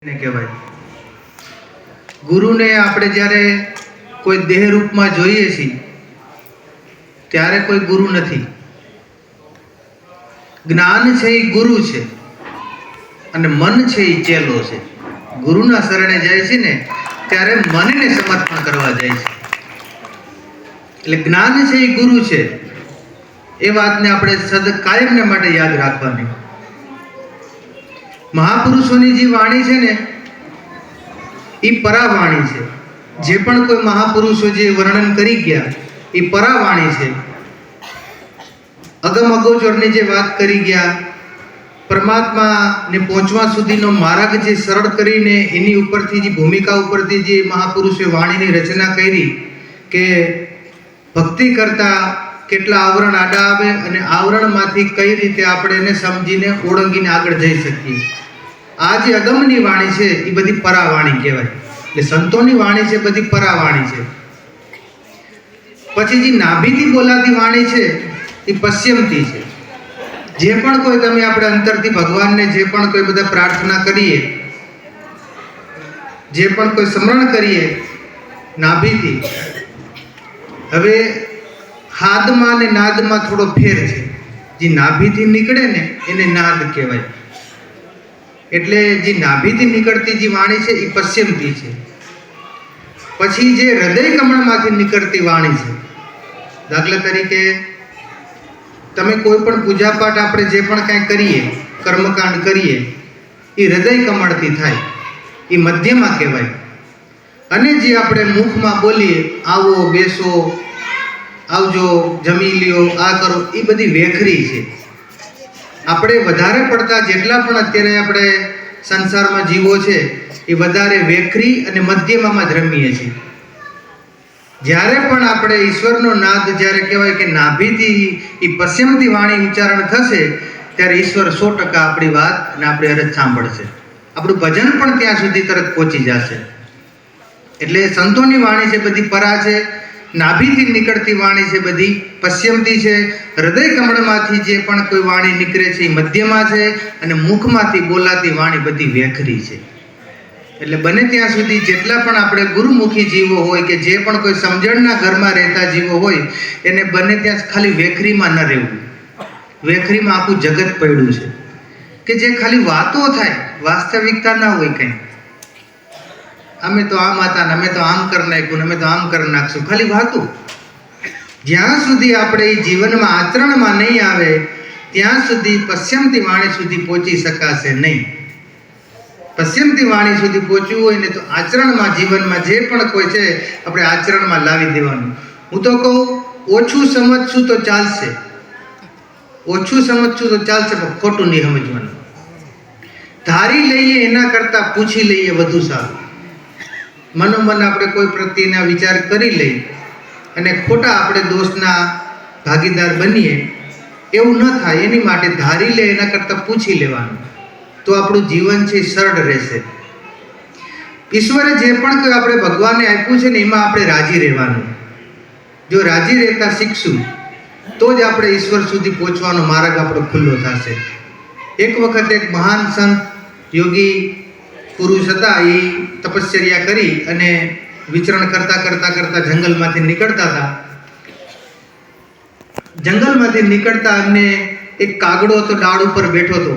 કહેવાય. ગુરુને આપણે જ્યારે કોઈ દેહ રૂપમાં જોઈએ છીએ ત્યારે કોઈ ગુરુ નથી. જ્ઞાન છે એ ગુરુ છે અને મન છે એ ચેલો છે. ગુરુના શરણે જાય છે ને ત્યારે મનને સમર્પણ કરવા જાય છે. એટલે જ્ઞાન છે એ ગુરુ છે. એ વાતને આપણે કાયમને માટે યાદ રાખવાની. મહાપુરુષોની જે વાણી છે ને એ પરાવાણી છે. જે પણ કોઈ મહાપુરુષો જે વર્ણન કરી ગયા એ પરાવાણી છે. અગમ અગોચરની જે વાત કરી ગયા, પરમાત્માને પહોંચવા સુધીનો માર્ગ જે સરળ કરીને એની ઉપરથી જે ભૂમિકા ઉપરથી જે મહાપુરુષોએ વાણીની રચના કરી કે ભક્તિ કરતા કેટલા આવરણ આડા આવે અને આવરણમાંથી કઈ રીતે આપણે એને સમજીને ઓળંગીને આગળ જઈ શકીએ. આ જે અગમની વાણી છે એ બધી પરાવાણી કહેવાય. એટલે સંતોની વાણી છે બધી પરાવાણી છે. પછી જે નાભીથી બોલાતી વાણી છે એ પશ્ચિમથી છે. જે પણ કોઈ તમે આપણે અંતરથી ભગવાનને જે પણ કોઈ બધા પ્રાર્થના કરીએ, જે પણ કોઈ સ્મરણ કરીએ નાભીથી. હવે હાદમાં અને નાદમાં થોડો ફેર છે. જે નાભીથી નીકળે ને એને નાદ કહેવાય. એટલે જે નાભીથી નીકળતી જે વાણી છે એ પશ્ચિમથી છે. પછી જે હૃદય કમળમાંથી નીકળતી વાણી છે, દાખલા તરીકે તમે કોઈ પણ પૂજાપાઠ આપણે જે પણ કાંઈ કરીએ, કર્મકાંડ કરીએ, એ હૃદય કમળથી થાય, એ મધ્યમાં કહેવાય. અને જે આપણે મુખમાં બોલીએ, આવો, બેસો, આવજો, જમી લ્યો, આ કરો, એ બધી વેખરી છે. આપણે વધારે પડતા જેટલા પણ અત્યારે આપણે સંસારમાં જીવો છે એ વધારે વેખરી અને મધ્યમાં જ રમીએ છીએ. જ્યારે પણ આપણે ઈશ્વરનો નાદ જ્યારે કહેવાય કે નાભીથી એ પશ્ચિમથી વાણી ઉચ્ચારણ થશે ત્યારે ઈશ્વર 100% આપણી વાત અને આપણી અરજ સાંભળશે. આપણું ભજન પણ ત્યાં સુધી તરત પહોંચી જશે. એટલે સંતોની વાણી છે બધી પરા છે. નાભીથી નીકળતી વાણી છે બધી પશ્ચિમથી છે. હૃદય કમળમાંથી જે પણ કોઈ વાણી નીકળે છે એ મધ્યમાં છે. અને મુખમાંથી બોલાતી વાણી બધી વેખરી છે. એટલે બને ત્યાં સુધી જેટલા પણ આપણે ગુરુમુખી જીવો હોય કે જે પણ કોઈ સમજણના ઘરમાં રહેતા જીવો હોય એને બને ત્યાં ખાલી વેખરીમાં ન રહેવું. વેખરીમાં આખું જગત પડ્યું છે કે જે ખાલી વાતો થાય, વાસ્તવિકતા ના હોય કંઈ. અમે તો આમ હતા ને અમે તો આમ કરી નાખ્યું ને અમે તો આમ કરી નાખશું, ખાલી વાતું. જ્યાં સુધી આપણે એ જીવનમાં આચરણમાં નહીં આવે ત્યાં સુધી પશ્ચિમથી વાણી સુધી પહોંચી શકાશે નહીં. પશ્ચિમથી વાણી સુધી પહોંચવું હોય ને તો આચરણમાં, જીવનમાં જે પણ કોઈ છે આપણે આચરણમાં લાવી દેવાનું. હું તો કહું ઓછું સમજશું તો ચાલશે, ઓછું સમજશું તો ચાલશે, પણ ખોટું નહીં સમજવાનું. ધારી લઈએ એના કરતાં પૂછી લઈએ વધુ સારું. મનોમન આપણે કોઈ પ્રત્યેના વિચાર કરી લઈ અને ખોટા આપણે દોષના ભાગીદાર બનીએ એવું ન થાય એની માટે ધારી લે એના કરતાં પૂછી લેવાનું. તો આપણું જીવન છે સરળ રહેશે. ઈશ્વરે જે પણ કોઈ આપણે ભગવાનને આપ્યું છે ને એમાં આપણે રાજી રહેવાનું. જો રાજી રહેતા શીખશું તો જ આપણે ઈશ્વર સુધી પહોંચવાનો માર્ગ આપણો ખુલ્લો થશે. એક વખત એક મહાન સંત યોગી પુરુષ હતા. એ તપશ્ચર્યા કરી અને વિચરણ કરતા કરતા કરતા જંગલમાંથી નીકળતા હતા. જંગલમાંથી નીકળતા એમને એક કાગડો હતો, ડાળ ઉપર બેઠો હતો.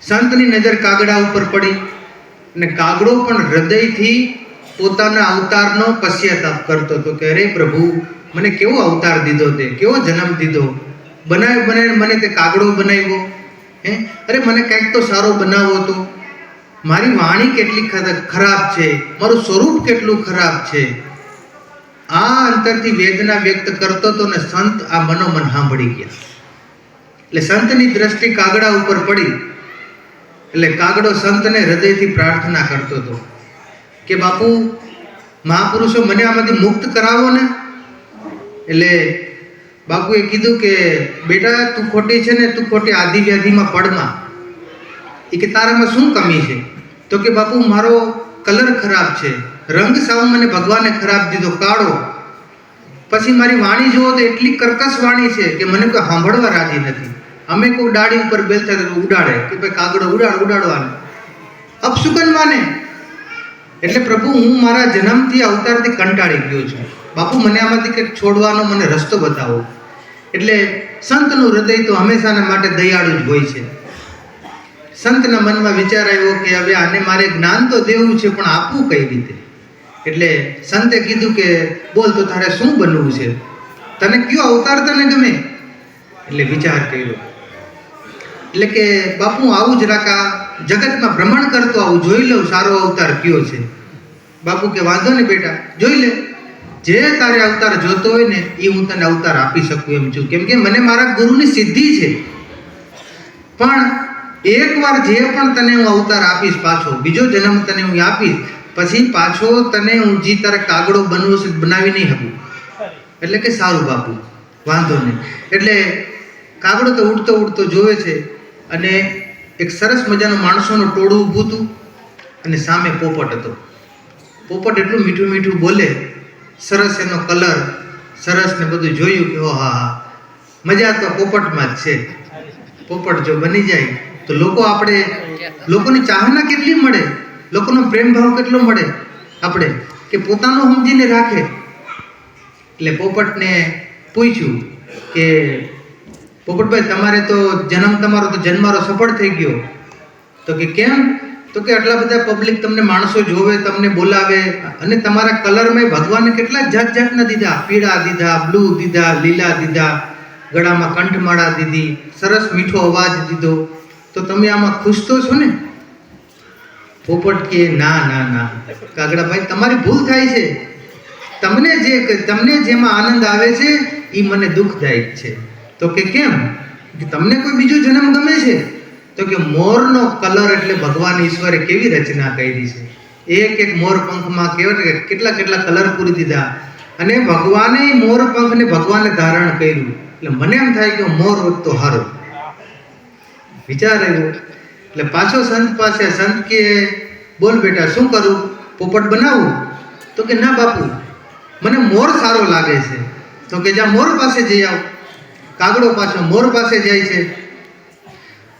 સંતની નજર કાગડા ઉપર પડી અને કાગડો પણ હૃદયથી પોતાના અવતારનો પશ્ચાતાપ કરતો હતો કે અરે પ્રભુ, મને કેવો અવતાર દીધો, તે કેવો જન્મ દીધો, બનાવી મને તે કાગડો બનાવ્યો. અરે મને કંઈક તો સારો બનાવવો હતો. મારી વાણી કેટલી ખરાબ છે, મારું સ્વરૂપ કેટલું ખરાબ છે. આ અંતરથી વેદના વ્યક્ત કરતો હતો ને સંત આ મનોમન સાંભળી ગયા. એટલે સંતની દ્રષ્ટિ કાગડા ઉપર પડી. એટલે કાગડો સંતને હૃદયથી પ્રાર્થના કરતો હતો કે બાપુ, મહાપુરુષો મને આમાંથી મુક્ત કરાવો ને. એટલે બાપુએ કીધું કે બેટા, તું ખોટી છે ને, તું ખોટી આદિ વ્યાધિમાં પડમાં. એ કે તારામાં શું કમી છે? તો કે બાપુ, મારો કલર ખરાબ છે, રંગ સાવ મને ભગવાને ખરાબ દીધો, કાળો. પછી મારી વાણી જુઓ તો એટલી કર્કશ વાણી છે કે મને કોઈ સાંભળવા રાજી નથી. અમે કોઈ ડાળી ઉપર બેલતા ઉડાડે કે ભાઈ કાગડો ઉડાડવાનું. અપશુકન માને. એટલે પ્રભુ હું મારા જન્મથી અવતારથી કંટાળી ગયો છું, બાપુ મને આમાંથી કંઈક છોડવાનો મને રસ્તો બતાવો. એટલે સંતનું હૃદય તો હંમેશાને માટે દયાળુ જ હોય છે. સંતના મનમાં વિચાર આવ્યો કે હવે આને મારે જ્ઞાન તો દેવું છે, પણ આપવું કઈ રીતે? એટલે સંતે કીધું કે બોલ તો તારે શું બનવું છે, તને કયો અવતાર તને ગમે? એટલે વિચાર કર્યો. એટલે કે બાપુ આવું જ રાકા જગતમાં ભ્રમણ કરતો આવું, જોઈ લઉં સારો અવતાર કયો છે. બાપુ કે વાંધો નહીં બેટા, જોઈ લે, જે તારે અવતાર જોતો હોય ને એ હું તને અવતાર આપી શકું એમ છું, કેમ કે મને મારા ગુરુની સિદ્ધિ છે. પણ એકવાર જે પણ તને હું અવતાર આપીશ, પાછો બીજો જન્મ તને હું આપીશ, પછી પાછો તને હું જે તારે કાગડો બનવું છે બનાવી નહીં શકું. એટલે કે સારું બાપુ, વાંધો નહીં. એટલે કાગડો તો ઉડતો ઉડતો જોવે છે અને એક સરસ મજાનું માણસોનું ટોળું ઊભું હતું અને સામે પોપટ હતો. પોપટ એટલું મીઠું મીઠું બોલે, સરસ એનો કલર, સરસ ને બધું જોયું કે ઓ હા હા, મજા તો પોપટમાં જ છે. પોપટ જો બની જાય તો લોકોની ચાહના કેટલી મળે, લોકોનો પ્રેમ ભાવ કેટલો મળે આપણે, કે પોતાનું સમજીને રાખે. એટલે પોપટને પૂછ્યું કે પોપટભાઈ તમારે તો તમારો તો જન્મારો સફળ થઈ ગયો. તો કે કેમ? તો કે આટલા બધા પબ્લિક તમને માણસો જોવે, તમને બોલાવે, અને તમારા કલરમાં ભગવાને કેટલા જાત જાતના દીધા, પીળા દીધા, બ્લુ દીધા, લીલા દીધા, ગળામાં કંઠમાળા દીધી, સરસ મીઠો અવાજ દીધો, તો તમે આમાં ખુશ તો છો ને? પોપટ કે ના ના ના કાગડાભાઈ, તમારી ભૂલ થાય છે. તમને જેમાં આનંદ આવે છે એ મને દુઃખદાયક છે. તો કે કેમ? કે તમને કોઈ બીજો જન્મ ગમે છે? તો કે મોરનો કલર એટલે ભગવાન ઈશ્વરે કેવી રચના કરી છે. એક એક મોર પંખમાં કેવા કેટલા કેટલા કલર પૂરી દીધા, અને ભગવાને મોર પંખને ભગવાને ધારણ કર્યું. એટલે મને એમ થાય કે મોર હોત તો હારો. વિચાર આવ્યો. એટલે પાછો સંત પાસે, સંત કે બોલ બેટા શું કરું, પોપટ બનાવું? તો કે ના બાપુ, મને મોર સારો લાગે છે. તો કે જા મોર પાસે જઈ આવ. કાગડો પાછો મોર પાસે જાય છે.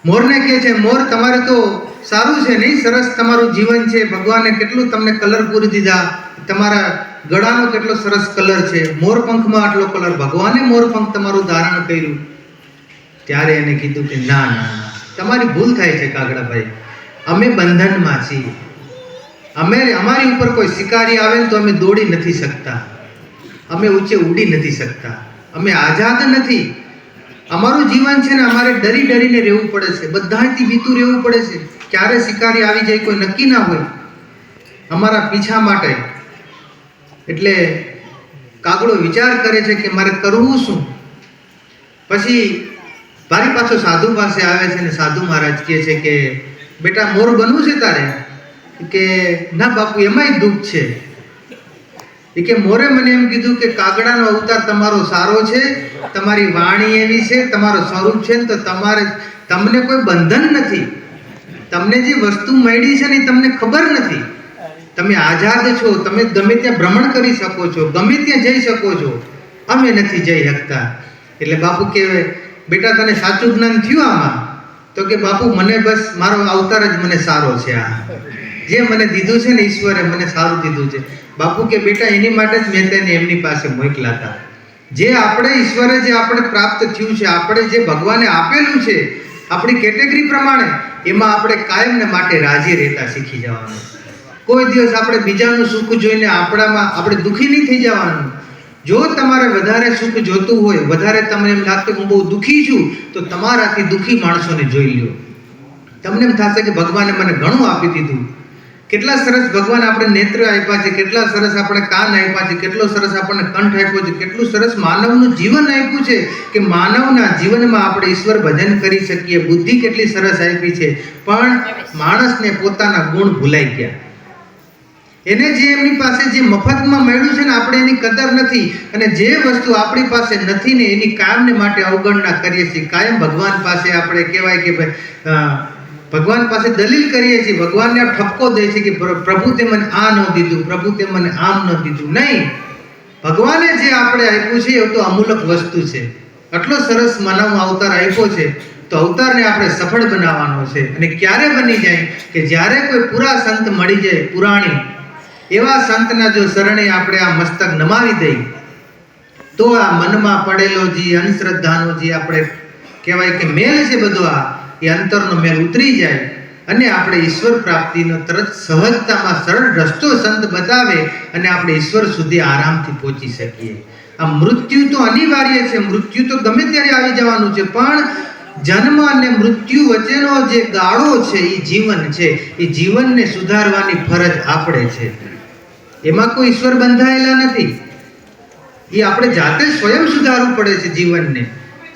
મોરને કહે છે, મોર તમારે તો સારું છે નહીં, સરસ તમારું જીવન છે, ભગવાને કેટલું તમને કલર પૂરી દીધા, તમારા ગળાનો કેટલો સરસ કલર છે, મોર પંખમાં આટલો કલર, ભગવાને મોર પંખ તમારું ધારણ કર્યું. ત્યારે એને કીધું કે ના ના ના, તમારી ભૂલ થાય છે કાગડાભાઈ, અમે બંધનમાં છીએ. અમારી ઉપર કોઈ શિકારી આવે તો અમે દોડી નથી શકતા, અમે ઊંચે ઉડી નથી શકતા, અમે આઝાદ નથી. અમારું જીવન છે ને અમારે ડરી ડરીને રહેવું પડે છે, બધાથી બીતું રહેવું પડે છે. ક્યારે શિકારી આવી જાય કોઈ નક્કી ના હોય અમારા પીછા માટે. એટલે કાગડો વિચાર કરે છે કે મારે કરવું શું. પછી મારી પાછો સાધુ પાસે આવે છે ને સાધુ મહારાજ કહે છે કે બેટા મોર બનવું છે તારે? કે ના બાપુ, એમાંય દુઃખ છે. એ કે મોરે મને એમ કીધું કે કાગડાનો અવતાર તમારો સારો છે, તમારી વાણી એવી છે, તમારો સ્વરૂપ છે, તો તમને કોઈ બંધન નથી, તમને જે વસ્તુ મળી છે ને તમને ખબર નથી, તમે આઝાદ છો, તમે ગમે ત્યાં ભ્રમણ કરી શકો છો, ગમે ત્યાં જઈ શકો છો, અમે નથી જઈ શકતા. એટલે બાપુ કે બેટા તને સાચું જ્ઞાન થયું આમાં? તો કે બાપુ મને બસ મારો અવતાર જ મને સારો છે, આ જે મને દીધું છે ને ઈશ્વરે મને સારું દીધું છે. બાપુ કે બેટા એની માટે જ મેં તેને એમની પાસે મોકલા હતા. જે આપણે ઈશ્વરે જે આપણે પ્રાપ્ત થયું છે, આપણે જે ભગવાને આપેલું છે આપણી કેટેગરી પ્રમાણે, એમાં આપણે કાયમને માટે રાજી રહેતા શીખી જવાનું. કોઈ દિવસ આપણે બીજાનું સુખ જોઈને આપણે દુઃખી નહીં થઈ જવાનું. જો તમારે વધારે સુખ જોતું હોય, વધારે તમને એમ લાગતું કે હું બહુ દુઃખી છું, તો તમારાથી દુઃખી માણસોને જોઈ લો. તમને એમ થશે કે ભગવાને મને ઘણું આપી દીધું. કેટલા સરસ ભગવાન આપણે નેત્ર આપ્યા છે, કેટલા સરસ આપણે કાન આપ્યા છે, કેટલો સરસ આપણને કંઠ આપ્યો છે, કેટલું સરસ માનવનું જીવન આપ્યું છે કે માનવના જીવનમાં આપણે ઈશ્વર ભજન કરી શકીએ. બુદ્ધિ કેટલી સરસ આપી છે, પણ માણસને પોતાના ગુણ ભૂલાઈ ગયા. એને જે એમની પાસે જે મફતમાં મળ્યું છે ને આપણે એની કદર નથી, અને જે વસ્તુ આપણી પાસે નથી ને એની કાયમને માટે અવગણના કરીએ છીએ. કાયમ ભગવાન પાસે આપણે કહેવાય કે ભગવાન પાસે દલીલ કરીએ છીએ, ભગવાનને ઠપકો દે છે કે પ્રભુ તે મને આ ન દીધું, પ્રભુ તે મને આમ ન દીધું. નહીં, ભગવાને જે આપણે આપ્યું છે એ તો અમૂલક વસ્તુ છે. આટલો સરસ માનવ અવતાર આપ્યો છે, તો અવતારને આપણે સફળ બનાવવાનો છે. અને ક્યારે બની જાય કે જ્યારે કોઈ પૂરા સંત મળી જાય, પુરાણી એવા સંતના જો શરણે આપણે આ મસ્તક નમાવી દઈએ તો આ મનમાં પડેલો જે અંધશ્રદ્ધાનો જે આપણે કહેવાય કે મેલ છે બધો, આ એ અંતરનો મેલ ઉતરી જાય અને આપણે ઈશ્વર પ્રાપ્તિનો તરત સહજતામાં સરળ રસ્તો સંત બતાવે અને આપણે ઈશ્વર સુધી આરામથી પહોંચી શકીએ. આ મૃત્યુ તો અનિવાર્ય છે, મૃત્યુ તો ગમે ત્યારે આવી જવાનું છે, પણ જન્મ અને મૃત્યુ વચ્ચેનો જે ગાળો છે એ જીવન છે, એ જીવનને સુધારવાની ફરજ આપણે છે. એમાં કોઈ ઈશ્વર બંધાયેલા નથી, એ આપણે જાતે સ્વયં સુધારવું પડે છે જીવનને.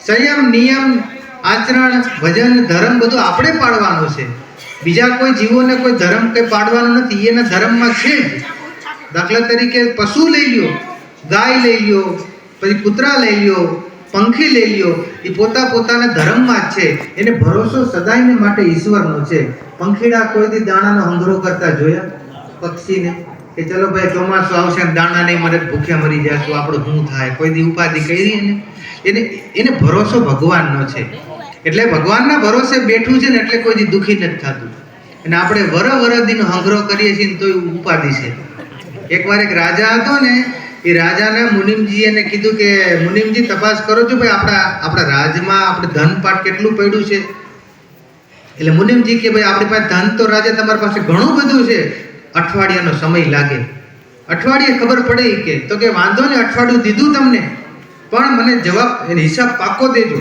સંયમ, નિયમ, આચરણ, ભજન, ધર્મ બધું આપણે પાડવાનો છે. બીજા કોઈ જીવોને કોઈ ધર્મ કંઈ પાડવાનો નથી, એના ધર્મમાં છે જ. દાખલા તરીકે પશુ લઈ લ્યો, ગાય લઈ લ્યો, પછી કૂતરા લઈ લ્યો, પંખી લઈ લ્યો, એ પોતાના ધર્મમાં જ છે. એને ભરોસો સદાયને માટે ઈશ્વરનો છે. પંખીડા કોઈ દી દાણાનો હંગરો કરતા જોયા પક્ષીને કે ચલો ભાઈ ચોમાસું આવશે ને દાણા નહીં મળે, ભૂખ્યા મરી જશું, આપણું શું થાય? કોઈ દી ઉપાધિ કરી એને ભરોસો ભગવાનનો છે. એટલે ભગવાનના ભરોસે બેઠું છે ને એટલે કોઈ દી દુઃખી નથી થતું. અને આપણે વરદીનો હંગરો કરીએ છીએ ને તોય ઉપાધિ છે. એકવાર એક રાજા હતો ને, એ રાજાને મુનિમજીએ કીધું કે મુનિમજી તપાસ કરો છો ભાઈ આપણા રાજમાં આપણે ધનપાટ કેટલું પડ્યું છે. એટલે મુનિમજી કે ભાઈ આપણી પાસે ધન તો રાજા તમારી પાસે ઘણું બધું છે, અઠવાડિયાનો સમય લાગે. અઠવાડિયે ખબર પડે કે તો કે વાંધો ને, અઠવાડિયું દીધું તમને, પણ મને જવાબ હિસાબ પાકો દેજો.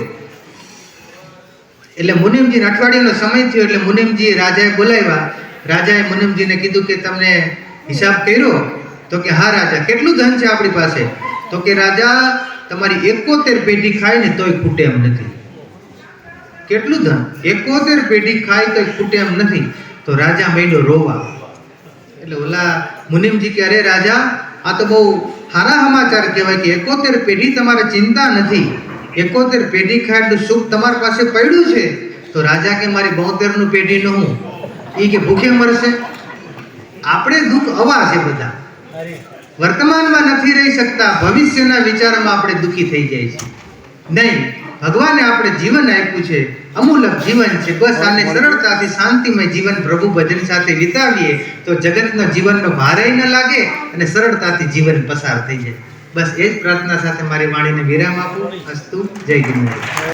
એટલે મુનિમજીને અઠવાડિયાનો સમય થયો એટલે મુનિમજીએ રાજાએ બોલાવ્યા. રાજાએ મુનિમજીને કીધું કે તમને હિસાબ કર્યો? તો કે હા રાજા. કેટલું ધન છે આપણી પાસે? તો કે રાજા તમારી 71 પેઢી ખાય ને તોય ખૂટે એમ નથી. કેટલું ધન? 71 પેઢી ખાય તોય ખૂટે એમ નથી. તો રાજા માંડ્યો રોવા. એટલે ઓલા મુનિમજી કે અરે રાજા, આ તો બહુ સારા સમાચાર કહેવાય કે 71 પેઢી તમારે ચિંતા નથી, 71 પેઢી ખાય એટલું સુખ તમારી પાસે પડ્યું છે. તો રાજા કે મારી 72નું પેઢીનું હું, એ કે ભૂખે મરશે. આપણે દુઃખ આવા છે બધા, વર્તમાનમાં નથી રહી શકતા, ભવિષ્યના વિચારમાં આપણે દુઃખી થઈ જાય છે. નહીં, ભગવાને આપણે જીવન આપ્યું છે, અમૂલક જીવન છે. બસ આને સરળતાથી શાંતિમય જીવન પ્રભુ ભજન સાથે વિતાવીએ તો જગતનો જીવનનો ભારે ન લાગે અને સરળતાથી જીવન પસાર થઈ જાય. બસ એ જ પ્રાર્થના સાથે મારી વાણીને વિરામ આપું. અસ્તુ. જય ગિરનારી.